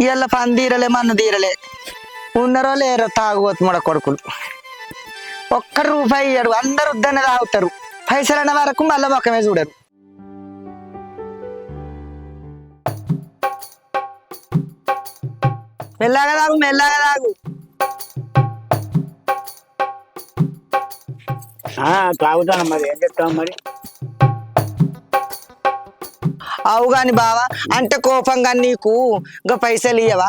ఇవాళ పని తీరలే మన్ను తీరలే ఉన్నారో లేరో తాగుబోతు ముడ కొడుకులు. ఒక్క రూపాయి ఇయ్యడు, అందరు వద్దనే తాగుతారు. పైసలు అన్న వరకు మళ్ళీ మొక్కమే చూడరు. మెల్లగా తాగు, మెల్లగా తాగు. తాగుతాను మరి, ఏం చెప్తాం మరి. అవు గాని బావా, అంటే కోపంగా నీకు ఇంకా పైసలు ఇయ్యవా?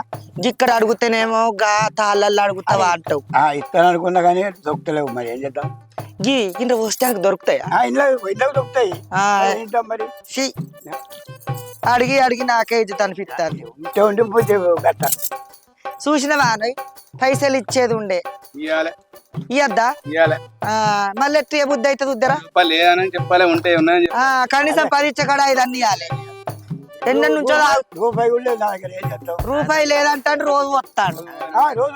ఇక్కడ అడుగుతానేమో గా తాళ్ళల్లో అడుగుతావా అంటావు. ఇస్తాను అనుకున్నా కానీ దొరుకుతలేవు, మరి ఏం చేద్దాం. గీ ఇంట్లో వస్తానికి దొరుకుతాయా? ఇంట్లో దొరుకుతాయి మరి. అడిగి అడిగి నాకే ఇది అనిపిస్తాను. ఉండిపోతే గట్ట చూసినవా పైసలు ఇచ్చేది ఉండే ఇయ్యద్దా? మళ్ళీ ఎట్టు బుద్ధి అవుతుంది ఉద్దరా? చెప్పాలి ఉంటే కనీసం 10 ఇచ్చే కాడ 5 అన్ని ఇవ్వాలి. ఎన్న నుంచో రూపాయి కూడా లేదు నా దగ్గర, ఏం చేద్దాం. రూపాయి లేదంటాడు, రోజు వస్తాడు. రోజు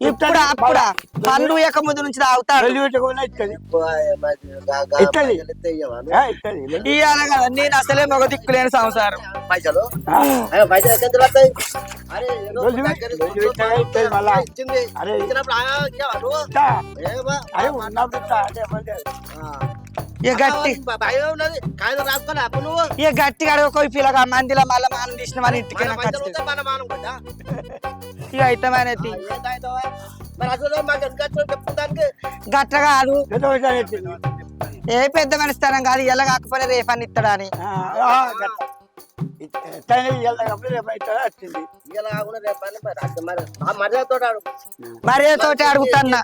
ఇప్పుడు అప్పుడా పన్ను ఎక్క ముందు నుంచి తాగుతాడు. ఇయ్యాల కదా, నేను అసలే మగ దిక్కులేని సంసారం. పైసలు గట్టిగా అడగ పిల్లగా మందిలో మళ్ళీ మానం తీసిన మన ఇంటికి ఇక అయితే మనది గట్ల కాదు. ఏ పెద్ద మనిస్తానం కాదు, ఎలా కాకపోతే రేపని ఇస్తాడా అని. మర్యాదతోటి అడుగుతాన్నా.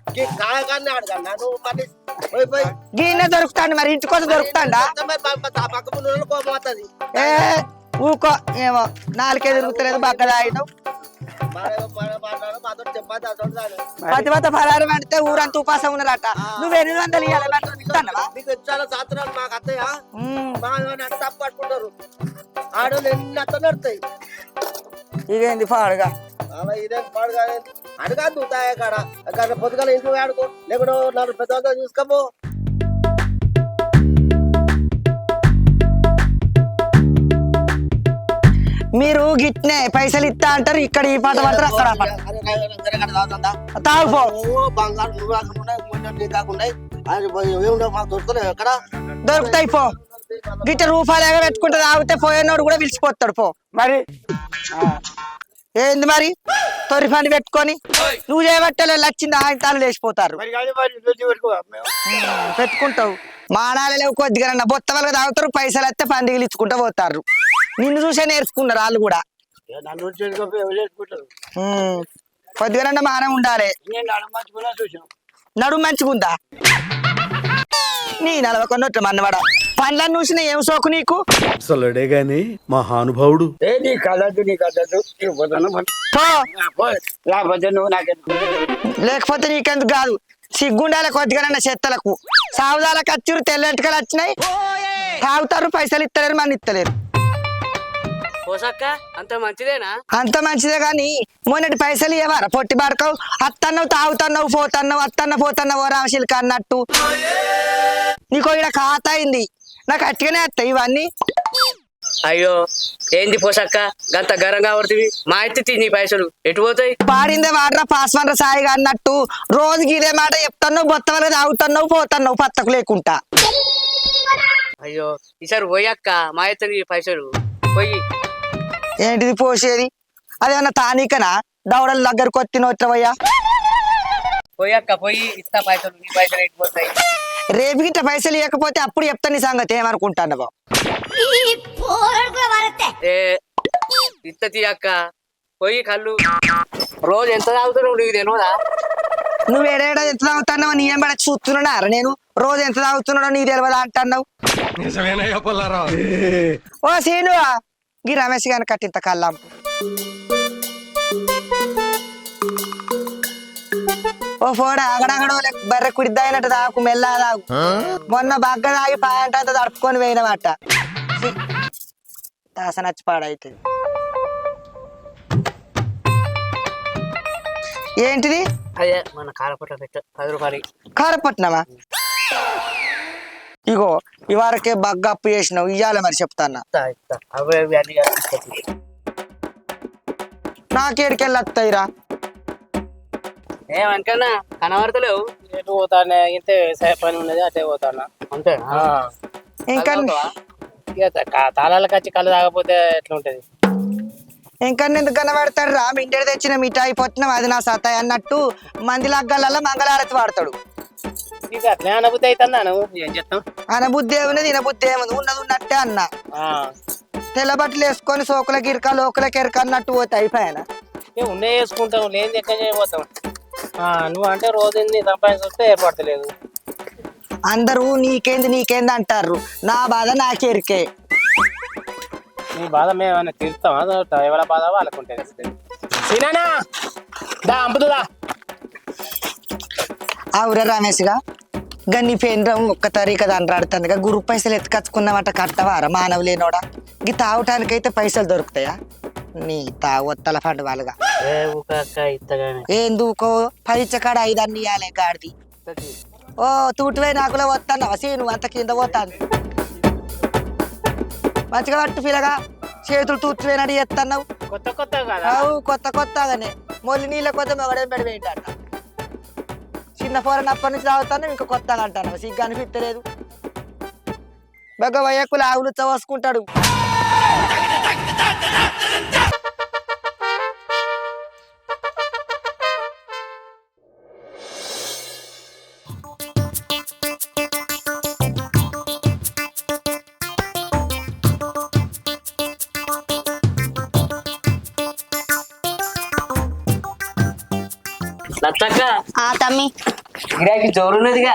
గీనే దొరుకుతాండి, మరి ఇంటి కోసం దొరుకుతాండా? ఏ ఊకో, ఏమో 4 తిరుగుతలేదు, బాగా తాగినావు. పతివత ఫలాలు పెడితే ఊరంతా ఉపాసం ఉన్నారట. నువ్వు 800 పట్టుకుంటారు ఆడోళ్ళు ఎన్ని అత్త నడుతాయి. ఇదేంది పాడుగా? ఇదేం పాడుగా అడగద్దు తాయ కాడ పొద్దుగాల ఇంట్లో ఆడుకో, లేకుండా 4 పెద్దలతో చూసుకోపో. మీరు గిట్నే పైసలు ఇస్తా అంటారు, ఇక్కడ ఈ పాట పడతారు, అక్కడ తాగుపో. దొరుకుతాయి పో. గిట్ట రూపాయలు పెట్టుకుంటే తాగితే పోయినోడు కూడా పిలిచిపోతాడు పో. మరి ఏంది మరి తొరి పని పెట్టుకొని నువ్వు చేయబట్టలే వచ్చింది ఆయన లేచిపోతారు. పెట్టుకుంటావు మానాలే లేవు, కొద్దిగా బొత్త వాళ్ళకి తాగుతారు, పైసలు వస్తే పండుగలు ఇచ్చుకుంటూ పోతారు. నిన్ను చూసే నేర్చుకున్నారు వాళ్ళు కూడా. కొద్దిగా మానం ఉండాలి. నడుము మంచిగుందా? నీ 40 కొన్నట్టు మన్నవాడ పండ్లను చూసిన ఏం సోకు నీకు? అసలుడే గాని మహానుభావుడు. లేకపోతే నీకెందుకు కాదు, సిగ్గుండాలి కొద్దిగా చెత్తలకు. సావుదాల కచ్చిరు తెల్లెంటకలు వచ్చినాయి, తాగుతారు, పైసలు ఇస్తలేరు, మన ఇస్తలేరు. అంత మంచిదేనా? అంత మంచిదే గాని మొన్నటి పైసలు ఇవ్వరా? పొట్టి పడకవు, అత్తన్నావు తాగుతున్నావు, పోతున్నావు, పోతున్నావు రామశిల్క అన్నట్టు. నీకో ఇక్కడ ఖాతా అయింది, నాకు అట్టుగానే వస్తాయి ఇవన్నీ. అయ్యో ఏంది పోసక్క గంత గరంగా పడుతుంది? మా ఎత్తి నీ పైసలు ఎటు పోతాయి? పాడిందే వాడరా పాస్వాన్ర సాయిగా అన్నట్టు రోజుకి ఇదే మాట చెప్తున్నావు, బొత్త వల్ల తాగుతున్నావు, పోతున్నావు పత్తకు లేకుండా. అయ్యో ఈసారి పోయక్క, మా ఎత్తి పైసలు పోయి. ఏంటిది పోసేది? అదేమన్నా తానీకనా దవడల దగ్గరకు వచ్చి నోట్రవయ్యా? పోయక్క పోయి ఇస్తా పైసలు, నీ పైసలు ఎటు పోతాయి? రేపు గిట్ట పైసలు ఇవ్వకపోతే అప్పుడు చెప్తా నీ సంగతి ఏమనుకుంటాను బాబు. ఇత్త తీయక్క పోయి కళ్ళు రోజు ఎంత తాగుతున్నావు నీకు తెలియదా? నువ్వు ఏడేడా ఎంత తాగుతున్నావు నీ ఏం పడ చూస్తున్నారా? నేను రోజు ఎంత తాగుతున్నాడో నీకు తెలియదా అంటున్నావు. ఓ సీను, గీ రమేష్ గారిని కట్టింత కళ్ళంపు. ఓ ఫోడ అగడగడో బర్రె కుడిద్దాయినట్టు తాగు, మెల్లా తాగు. మొన్న బగ్గ తాగి పాయంట అంతా తడుపుకొని పోయినమాట. తాస నచ్చి పాడైతుంది. ఏంటిది? అదే మన కారపట్ల పెట్ట 10 రూపాయలు. కారపట్నమా? ఇగో ఇవరకే బగ్గా అప్పు చేసినావు ఇయ్యాలి మరి చెప్తాన్నా అవే అవి అన్ని తీసుకొచ్చి. నాకేడికెళ్ళి వస్తాయిరా ఏమనుకన్నా కనబడతలేవు. ఎటు పోతానే ఇంతే వ్యవసాయ పని ఉన్నది అటే పోతానా అంతే ఇంకా ఇక తాళాలకు వచ్చి కళ్ళు తాగపోతే ఎట్లుంటది ఇంకా ఎందుకు కనబడతాడు రా ఇంటి తెచ్చిన మిఠాయి పొట్టినాం అది నా సతాయి అన్నట్టు మంది లగ్గల మంగళారతి వాడతాడు. ఇక అట్లే అనుభూతి అవుతుందా నువ్వు ఏం చెప్తాం అనబుద్ధి ఏమున్నది ఇనబుద్ధి ఏముంది ఉన్నది ఉన్నట్టే అన్న తెల్ల బట్టలు వేసుకొని సోకుల గిరక లోకుల కెరక అన్నట్టు పోతే అయిపోయానా ఉన్నే వేసుకుంటాం లేని ఎక్కడ చేయబోతాం నువ్వు అంటే రోజు సంపాదించుకుంటే ఏర్పడతలేదు. అందరూ నీకేంది అంటారు నా బాధ నాకెరికే. నీ బాధ మేము ఏమైనా తీరుస్తామా ఎవరి బాధ వాళ్ళకుంటే సీనానా దా అంపుతుందా అవురా రమేష్గా గన్ని పేంద్రం ఒక్క తరీక దండ్రాడుతుందిగా గురు పైసలు ఎత్తుకచ్చుకున్నామట కట్టవారా మానవ లేనోడా గీ తాగటానికైతే పైసలు దొరుకుతాయా నీ తాగొత్తల ఫండ్ వాళ్ళుగా ఎందుకో పైచకాడ 5 అన్ని ఇవ్వాలి గాడిది. ఓ తూటివే నాకులో వస్తాను సీను అంత కింద పోతాను మంచిగా పట్టు పిల్లగా చేతులు తూర్చిపోయినట్టు చేస్తున్నావు కొత్త కొత్త కదా కొత్తగానే మొల్లి నీళ్ళ కొత్త మొగడేం పెడి ఏంటంట చిన్న ఫోరన్ అప్పటి నుంచి తాగుతాను ఇంకా కొత్తగా అంటాను సిగ్గు అనిపించలేదు. బాగా వయ్యకులు ఆవులు చవసుకుంటాడు. లచ్చక్క తమ్మి గిరాకీ జోరున్నదిగా.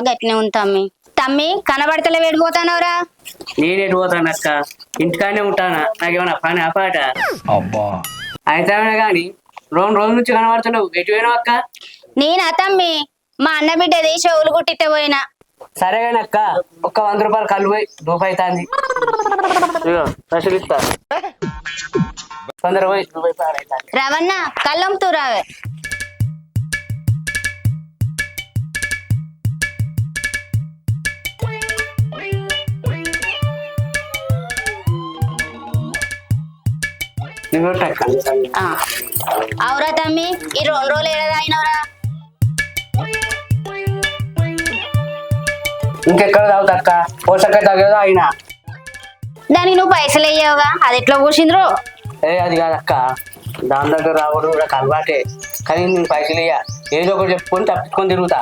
గట్టినే ఉంది తమ్మి. తమ్మి కనబడతలే వేడిపోతానవరా? నేనేటి పోతాను అక్క ఇంటికానే ఉంటానా నాకేమన్నా పని అపాట అయితే గాని 2 రోజుల నుంచి కనబడతలేవు ఎటు పోయినావు అక్క? నేనా తమ్మి మా అన్న బిడ్డది చెవులు కుట్టితే పోయినా. సరే కానీ అక్క ఒక్క 100 రూపాయలు కళ్ళు పోయి రూపాయితాంది పైసలు ఇస్తా తొందర పోయి రూపాయి. రవణ కళ్ళంపుతూ రావే. అవురా తమ్మి ఈ 2 రోజులు ఏడా అయినవరా? ఇంకెక్కడ తాగుతా అక్క పోషక తాగేదా అయినా దానికి నువ్వు పైసలు వేయవుగా అది ఎట్లా కూర్చుండ్రు? అది కాదక్క దాని దగ్గర రావడం కూడా అలవాటే కానీ నేను పైసలు ఇయ్య ఏదో ఒకటి చెప్పుకొని తప్పించుకొని తిరుగుతా.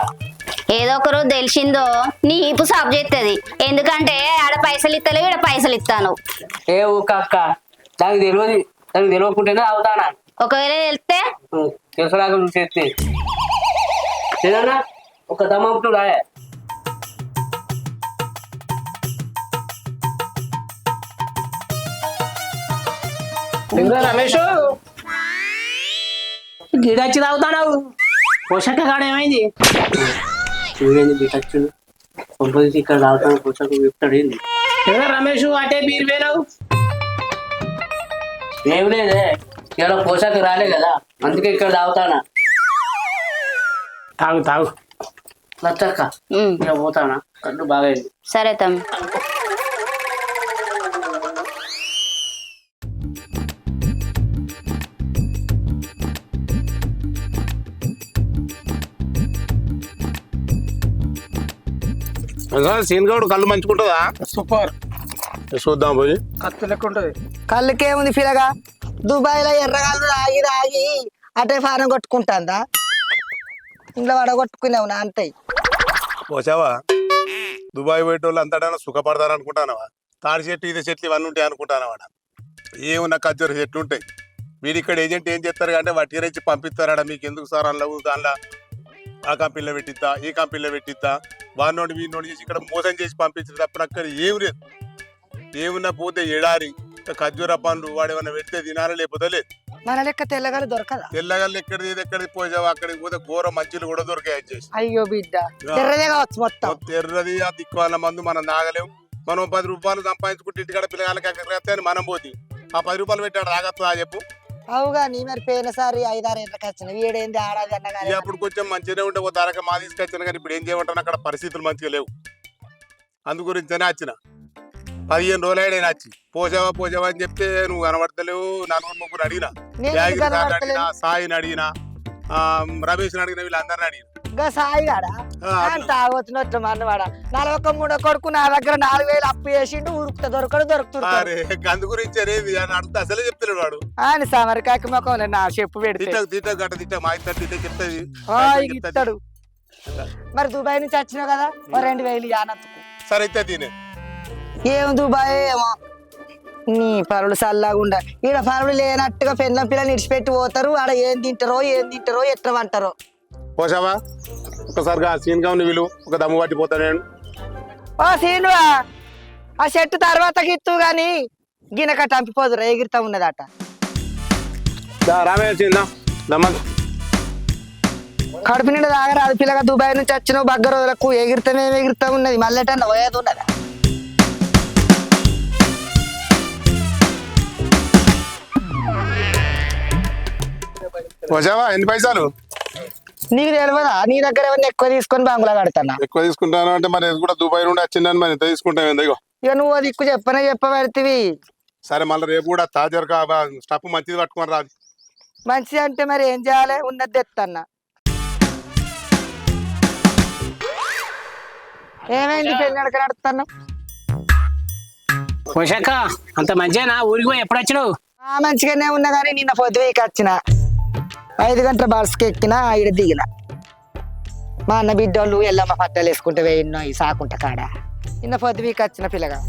ఏదో ఒక రోజు తెలిసిందో నీ ఈపు సాపు చేస్తుంది. ఎందుకంటే ఆడ పైసలు ఇస్తలేవు ఈడ పైసలు ఇస్తాను. ఏ ఊక అక్క దానికి తెలియకుంటేనే తాగుతానా. ఒకవేళ వెళ్తే తెలుసులాగా నువ్వు చేస్తే ఏదన్నా ఒక దమ్మంటు రాయే. రమేష్ గిడచ్చి తాగుతావు పోషక కాడ ఏమైంది? సంపాదించి ఇక్కడ తాగుతాను పోషక చెప్తాడు ఏంది రమేష్ అటే బీర్ పోయినావు? ఏం లేదే ఇలా పోషాకు రాలే కదా అందుకే ఇక్కడ తాగుతానా. తాగు తాగు నచ్చక్క ఇలా పోతానా కళ్ళు బాగా అయింది. సరే తమ్మి. సీన్ గౌడ్ కళ్ళు మంచుకుంటుందా? సూపర్ చూద్దాం పోయి. కత్తి లెక్క ఉంటది. కళ్ళకేముంది పిల్లగా దుబాయ్లో ఎర్రగాళ్ళు రాగి అటే ఫారం కొట్టుకుంటాందా ఇంట్లో వడగొట్టుకునేవు నా అంతే. పోసావా దుబాయ్ పోయేటోళ్ళు అంతటా సుఖపడతారు అనుకుంటానవా? తాడి చెట్టు ఇది చెట్లు ఇవన్నీ ఉంటాయి అనుకుంటానవాడ. ఏమున్నా ఖర్జూర చెట్లు ఉంటాయి. మీరు ఇక్కడ ఏజెంట్ ఏం చెప్తారు అంటే వాటి నుంచి పంపిస్తారాడ మీకు ఎందుకు సార్ అనలేవు దానిలో ఆ కంపెనీలో పెట్టిద్దా ఈ కంపెనీలో పెట్టిద్దా వాడి నోటి వీడి నోటి చేసి ఇక్కడ మోసం చేసి పంపించారు తప్పుడు అక్కడ ఏం లేదు. ఏమున్నా పోతే ఎడారి ఖర్జూర పండ్లు వాడు ఏమన్నా పెడితే తినాలి లేకపోతే లేదు. మన లెక్క తెల్లగాలు దొరకదా? తెల్లగల్లు ఎక్కడికి పోసావు అక్కడికి పోతే ఘోర మంచులు కూడా దొరికాయి చేసి. అయ్యో బిడ్డ తెర్రదే కావచ్చు మొత్తం. తెర్రది ఆ దిక్కువాల మందు మనం తాగలేము. మనం 10 రూపాయలు సంపాదించుకుంటే ఇంటికాడ పిల్లగాళ్ళకి ఎక్కడికి అని మనం పోతే ఆ 10 రూపాయలు పెట్టాడు రాగత్తా చెప్పు. అవుగా నీ మరి పోయినసారి 5-6 ఏళ్ళకి వచ్చిన ఏడేంది ఆడాది అన్న అప్పుడు కొంచెం మంచిగానే ఉంటే ఓ ధరక మా తీసుకొచ్చాను కానీ ఇప్పుడు ఏం చేయమంటాను అక్కడ పరిస్థితులు మంచిగా లేవు. అందు గురించనే వచ్చిన 15 రోజులైనా వచ్చి పోసావా అని చెప్తే నువ్వు కనబడతలేవు. నలుగురు ముగ్గురు అడిగినా, నేను యాగిరి సార్ని కనబడతలేను. అడిగినా, సాయిని అడిగినా, రమేష్ని అడిగిన, వీళ్ళందరిని అడిగిన. ఇంకా సాయి కాడా తాగొచ్చినట్లు మనవాడ 43 కొడుకు నా దగ్గర 4000 అప్పు చేసిండు. ఉరుకుతా దొరుకుతుంది. అరే అందు గురించి అనేది అని అడిగితే అసలే చెప్తలేడు వాడు. ఆయన సమరికాకి మొక్కం నా చెప్పు పెడితే తిట్ట మా ఇద్దరు తిట్ట చెప్తాది. ఇస్తాడు. మరి దుబాయ్ నుంచి వచ్చినావు కదా, 2000 యానత్తుకు. సరే అయితే తినే ఏం దుబాయ్ ఏమో నీ పరులు చల్లగుండా. ఈడ పరులు లేనట్టుగా పెళ్ళం పిల్లని ఇడిచిపెట్టి పోతారు. ఆడ ఏం తింటారో ఎట్లా అంటారో. పోసావా ఒక్కసారిగా సీన్ గా ఉన్న వీళ్ళు ఒక దమ్ము పట్టిపోతా నేను. ఓ సీనువా, ఆ చెట్టు తర్వాత గిత్తు గాని గినక టంపిపోదురా, ఎగిరితా ఉన్నదట. రామయ్య వచ్చిందా దమ్మ కడుపు నిండా తాగరాదు పిల్లగా. దుబాయ్ నుంచి వచ్చినావు బగ్గ రోజులకు ఎగిరితా ఉన్నది. మళ్ళెటన్నా పోయేది ఉన్నదా? పోసావా ఎన్ని పైసలు? నీకు తెలియదా? నీ దగ్గర ఏమన్నా ఎక్కువ తీసుకొని బంగులా కడతానా? ఎక్కువ తీసుకుంటాను అంటే మరి ఇది కూడా దుబాయ్ నుండి వచ్చిందని మరి ఎంత తీసుకుంటాం ఎందుకో. ఇక నువ్వు అది ఎక్కువ చెప్పబడితివి. సరే మళ్ళీ రేపు కూడా తాజాగా స్టఫ్ మంచిది పట్టుకొని రాదు. మంచిది అంటే మరి ఏం చేయాలి? ఉన్నది తెత్తన్నా. ఏమైంది పెళ్లి నడక నడుస్తాను? పోషాక అంత మంచిగా ఊరికి పోయి ఎప్పుడు వచ్చినావు? మంచిగానే ఉన్నా కానీ నిన్న పొద్దుకి వచ్చిన 5 గంటల బస్కి ఎక్కిన, ఈడ దిగిన. మా అన్న బిడ్డోళ్ళు ఎల్లమ్మ పట్టాలు వేసుకుంటే వేయిన్నో ఈ సాకుంట కాడ. నిన్న పొద్దుకి వచ్చిన పిల్లగా.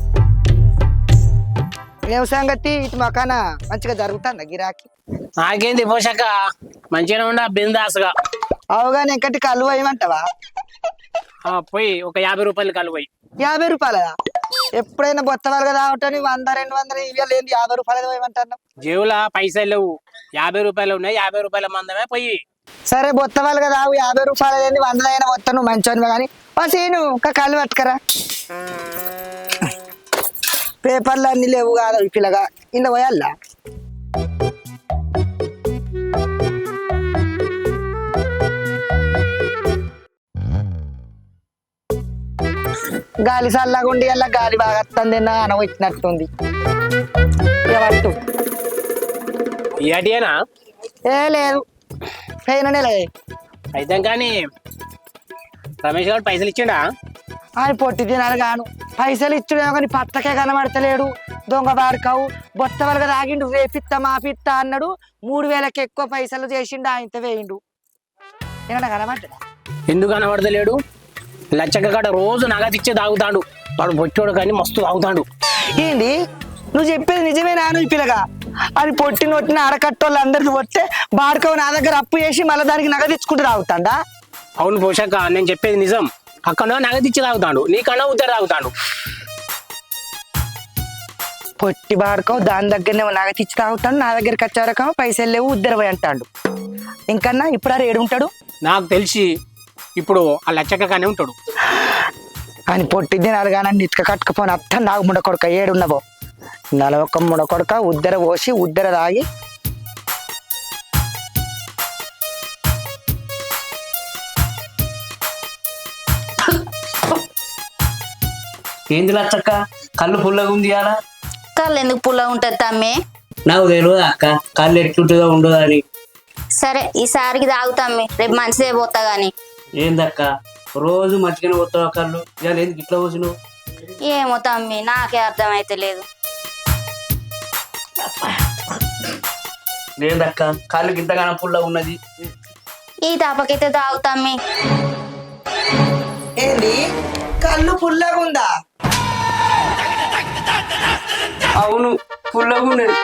ఏం సంగతి? ఇటు మకాన మంచిగా జరుగుతుందా గిరాకీ? నాకేంది పోషాక మంచిగా ఉండ బిందాసుగా. అవుగానే ఎంకటి కలువ ఏమంటావా? పోయి ఒక 50 రూపాయలు కలు పోయి. 50 రూపాయలదా? ఎప్పుడైనా బొత్తవాళ్ళు కదా అవటని 100 200 ఇవ్వాలి. 50 రూపాయలు ఏమంటారు? జేబులా పైసలు లేవు, 50 రూపాయలు ఉన్నాయి. 50 రూపాయల మందమే పోయి. సరే బొత్తవాళ్ళు కదా 50 రూపాయలు 100 అయినా వస్తాను మంచోనివే కానీ. సీను ఇంకా కళ్ళు పట్టుకరా. పేపర్లు అన్ని లేవు కాదు ఈ పిల్లగా. ఇంత పోయాలా? గాలి చల్లగుండి అలా గాలి బాగా వస్తుంది. అన వచ్చినట్టుంది. పట్టు. ఇయటియేనా? ఏ లేదు, పైననే లేదు. అయితే కానీ రమేష్ గారు పైసలు ఇచ్చిండా? ఆయన పొట్టి తినాలి గాను. పైసలు ఇచ్చుడేమో కానీ పట్టకే కనబడతలేడు. దొంగ బాడుకావు బొత్తవలుగా తాగిండు. రేపిత్తా మాపిత్తా అన్నాడు. 3000కి ఎక్కువ పైసలు చేసిండు. ఆయనతో వేయిండు. ఏమన్నా కనబడ్డా? ఎందుకు కనబడతలేడు? లచ్చక్క కాడ రోజు నగదిచ్చే తాగుతాడు వాడు. పొట్టోడు కానీ మస్తు తాగుతాడు. ఏంది నువ్వు చెప్పేది నిజమేనా? నువ్వు పిల్లగా అది పొట్టి నొట్టిన అడకట్టోళ్ళు అందరికి వస్తే బాడుకవు నా దగ్గర అప్పు చేసి మళ్ళీ దానికి నగదిచ్చుకుంటూ తాగుతాడా? అవును పోషాక, నేను చెప్పేది నిజం. అక్కడ నగదిచ్చి తాగుతాడు, నీకన్నా ఉద్దరు తాగుతాడు. పొట్టి బాడుకవు దాని దగ్గరనే నగతిచ్చి తాగుతాడు. నా దగ్గరికి వచ్చే రకం పైసలు లేవు ఉద్దరు పోయి అంటాడు. ఇంకన్నా ఇప్పుడు ఆ ఏడుంటాడు? నాకు తెలిసి ఇప్పుడు ఆ లచ్చక్క కానీ ఉంటాడు. అని పొట్టి తినాలి కానీ ఇటుక కట్టుకుపోని అత్త నాకు ముడ కొడుక ఏడున్నవో 41 ముడ కొడుక ఉద్దర పోసి ఉద్దర తాగి ఏంది లచ్చక్క కళ్ళు పుల్లగా ఉంది అలా? కళ్ళు ఎందుకు పుల్లగా ఉంటుంది తమ్మి? నాకు తెలియదు అక్క కళ్ళు ఎట్లుంటుందో ఉండదు అని. సరే ఈసారికి తాగుతామ్మి, రేపు మంచిదే పోతా గాని. ఏందక్క రోజు మంచిగానే పోతావు కళ్ళు, ఇవాళ ఎందుకు ఇట్లా పోసినావు? ఏమో తమ్మి, నాకే అర్థమైతే లేదు. లేదక్క కళ్ళు ఇంతగానో పుల్లగా ఉన్నది. ఈ తాపకైతే తాగుతామ్మి. ఏంది కళ్ళు పుల్లగా ఉందా? అవును పుల్లగా ఉన్నది.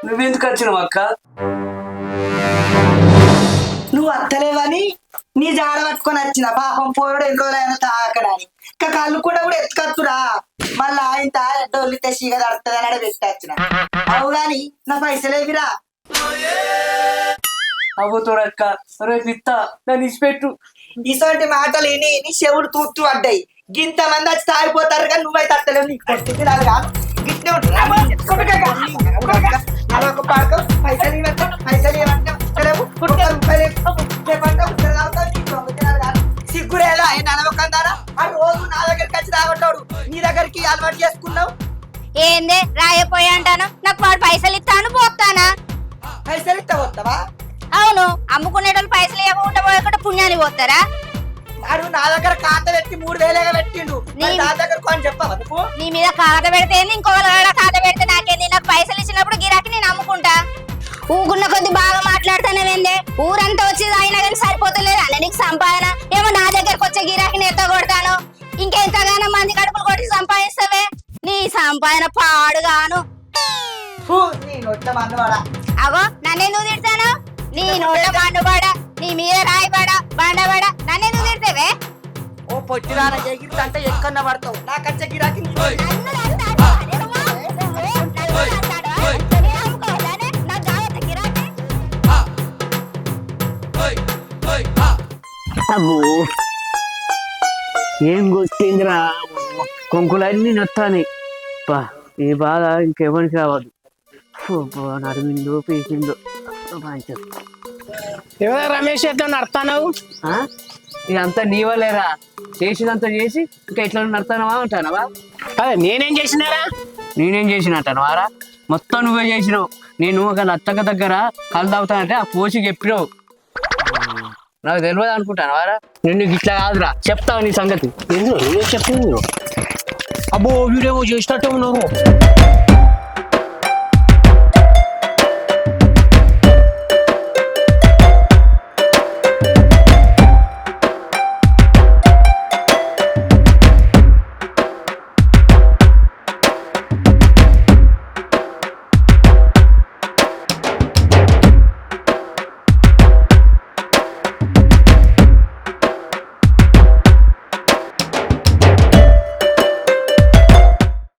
నువ్వెందుకు వచ్చినావు అక్క? నువ్వు అత్తలేవని నీ జాడ పట్టుకొని వచ్చిన. పాపం పోరుడు ఎన్ని రోజులైనా తాకడాని ఇంకా కళ్ళు కూడా ఎత్తుకత్తురా. మళ్ళీ ఆయన తాడొల్లి తెచ్చిగా తడుతుంది అని పెట్టి వచ్చిన. అవు గాని నా పైసలేవిరా? అవ్వతోడక్క రేపు ఇస్తా, నన్ను ఇచ్చిపెట్టు. ఇటువంటి మాటలు విని నీ చెవుడు తూత్తు పడ్డాయి. గింత మంది వచ్చి తాగిపోతారు కానీ నువ్వైతే అత్తలేవు. నీకు కొట్టింది నాకు కాదు. గిట్నే ఉంటుంది. పైసలు సిగ్గురేదా ఆయన అనవకందారా? ఆ రోజు నా దగ్గరికి వచ్చి తాగొట్టాడు. పైసలు ఇస్తాను పోతానా. పైసలు ఇస్తా పోతావా? అవును, అమ్ముకునేటోళ్ళు పైసలు ఇవ్వకుండా పోయకుండా పుణ్యాన్ని పోతారా? వాడు నా దగ్గర ఖాతా పెట్టి 3000 పెట్టిండు. నీ- నా దగ్గర కొని చెప్పవా నువ్వు? నీ మీద ఖాతా పెడితే ఇంకోళ్ళ ఖాతా పెడితే నాకేంది? నాకు పైసలు ఇచ్చినప్పుడు గిరాకీ నేను అమ్ముకుంటా. ఊకున్న కొద్ది బాగా మాట్లాడుతానేందే? ఊరంతా వచ్చి అయినా కానీ సరిపోతలేదు అన్న నీకు సంపాదన. ఏమో నా దగ్గరకు వచ్చే గిరాకీని ఎత్త కొడతాను, ఇంకెంతగానో మంది కడుపులు కొట్టి సంపాదిస్తావే. నీ సంపాదన పాడుగాను. ఫు, నీ నోట్ల మందవాడా. అగో నన్నెందుకు తిడతాను? నీ నోట బండుబడ, నీ మీద రాయిబడ బండబడ, నన్నెందుకు తిడతావే? ఓ పొట్టిరాన ఎగిరి అంటే ఎక్కడన్నా పడతావు. నాకు వచ్చే గిరాకీ నీ నన్ను తంతాడు. అరే నువ్వు, నన్ను తంతాడు. నేను అమ్ముకోవాలనే? నాకు కావద్దా గిరాకీ? అబ్బో ఏం కొట్టిందిరా, కొంకులన్నీ నొత్తాని. బా ఈ బాధ ఇంకెవరికి రావద్దు. నడిమిందో పీకిందో మంచిది. ఎవరో రమేష్ ఎట్లా నడతావు? ఇదంతా నీ వల్లేరా, చేసినంత చేసి ఇంకా ఎట్లా నడతానవా అంటానవా? అదే నేనేం చేసినారా? నేనేం చేసిన అంటానవారా? మొత్తం నువ్వే చేసినావు. నేను ఒక అత్తక్క దగ్గర కళ్ళు తాగుతానంటే ఆ పోసి చెప్పినావు. నాకు తెలియదు అనుకుంటానవారా? నేను నీకు ఇట్లా కాదురా, చెప్తావు నీ సంగతి. ఎందుకు చెప్పింది? అబ్బో వీడేమో చేసినట్టు ఉన్నావు.